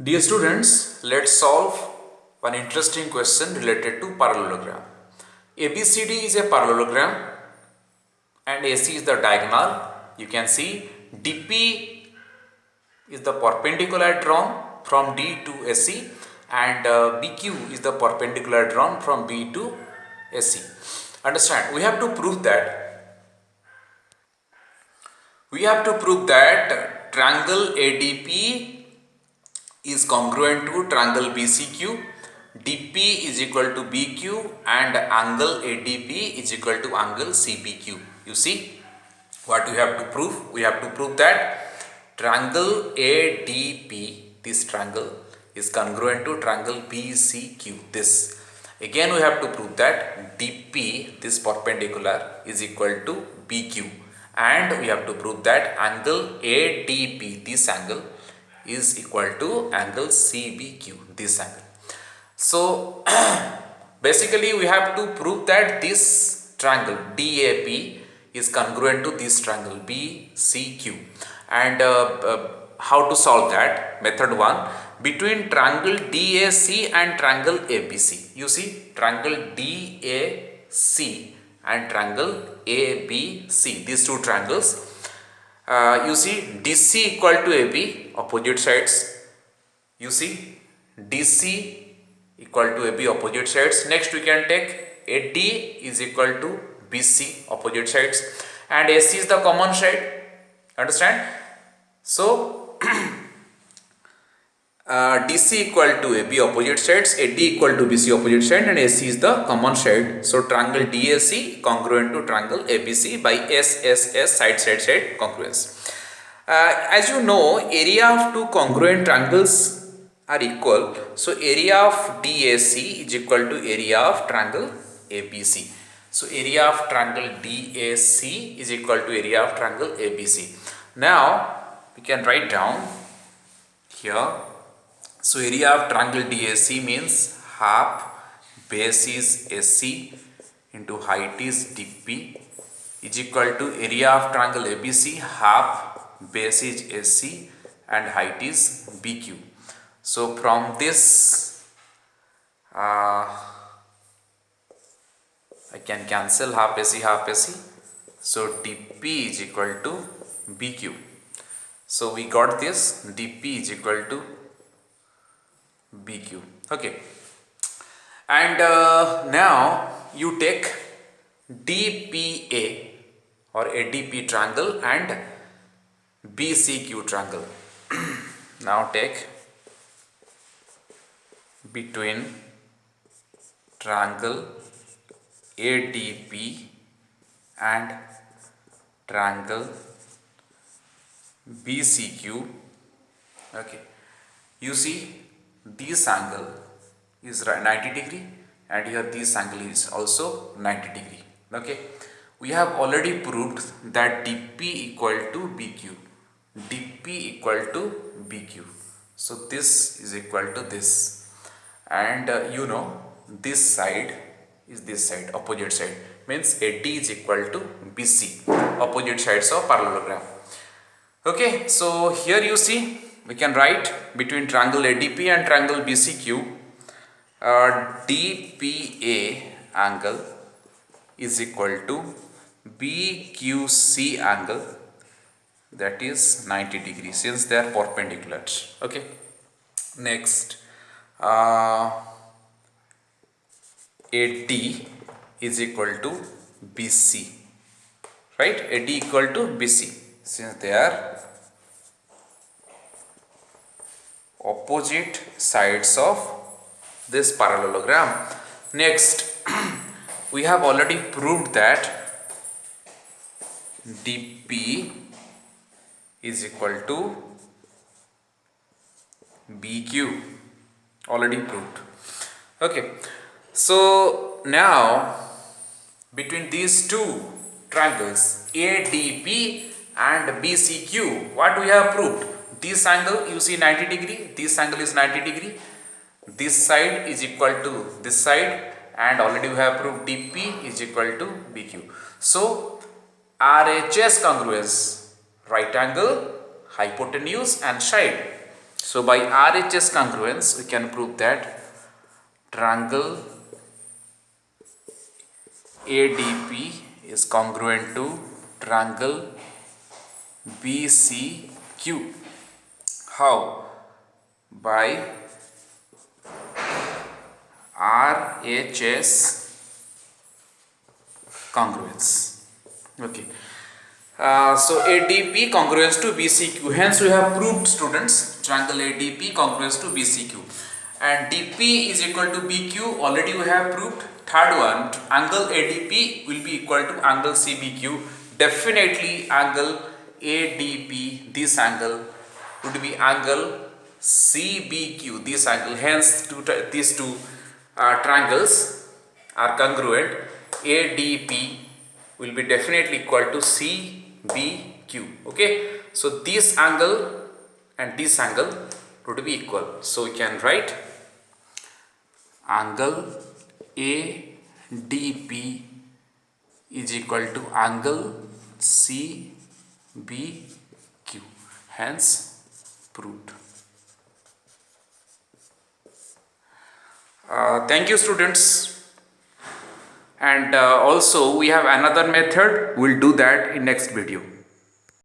Dear students, let's solve one interesting question related to parallelogram. ABCD is a parallelogram and AC is the diagonal. You can see DP is the perpendicular drawn from D to AC and BQ is the perpendicular drawn from B to AC. Understand? We have to prove that triangle ADP is congruent to triangle BCQ, DP is equal to BQ and angle ADP is equal to angle CBQ. You see what we have to prove? We have to prove that triangle ADP, this triangle, is congruent to triangle BCQ. This. Again we have to prove that DP, this perpendicular, is equal to BQ, and we have to prove that angle ADP, this angle, is equal to angle CBQ, this angle. So basically we have to prove that this triangle DAP is congruent to this triangle BCQ. And how to solve that? Method 1, between triangle DAC and triangle ABC. You see, triangle DAC and triangle ABC, these two triangles. You see DC equal to AB, opposite sides. You see DC equal to AB, opposite sides. Next we can take AD is equal to BC, opposite sides, and AC is the common side. Understand? So DC equal to AB, opposite sides, AD equal to BC, opposite side, and AC is the common side. So triangle DAC congruent to triangle ABC by SSS, side congruence. As you know, area of two congruent triangles are equal. So area of DAC is equal to area of triangle ABC. So area of triangle DAC is equal to area of triangle ABC. Now we can write down here. So area of triangle DAC means half base is AC into height is DP is equal to area of triangle ABC, half base is AC and height is BQ. So from this I can cancel half AC. So DP is equal to BQ. So we got this, DP is equal to BQ. Okay. And now you take DPA or ADP triangle and BCQ triangle. Now take between triangle ADP and triangle BCQ. Okay. You see this angle is 90 degree and here this angle is also 90 degree. Okay. We have already proved that DP equal to BQ. DP equal to BQ. So this is equal to this, and you know this side is this side, opposite side, means AD is equal to BC, opposite sides of parallelogram. Okay, so here you see we can write between triangle ADP and triangle BCQ, DPA angle is equal to BQC angle, that is 90 degrees, since they are perpendicular. Okay. Next, AD is equal to BC, right? AD equal to BC, since they are opposite sides of this parallelogram. Next, we have already proved that DP is equal to BQ, already proved. Okay, so now between these two triangles ADP and BCQ, what we have proved? This angle you see 90 degree, this angle is 90 degree, this side is equal to this side, and already we have proved DP is equal to BQ. So RHS congruence, right angle, hypotenuse and side. So by RHS congruence we can prove that triangle ADP is congruent to triangle BCQ. How? By RHS congruence. Okay. So ADP congruence to BCQ. Hence we have proved, students, triangle ADP congruence to BCQ. And DP is equal to BQ. Already we have proved. Third one, angle ADP will be equal to angle CBQ. Definitely angle ADP, this angle, would be angle CBQ, this angle. Hence these two triangles are congruent. ADP will be definitely equal to CBQ. Okay, so this angle and this angle would be equal. So we can write angle ADP is equal to angle CBQ. Hence proved. Thank you, students. And also we have another method. We'll do that in next video.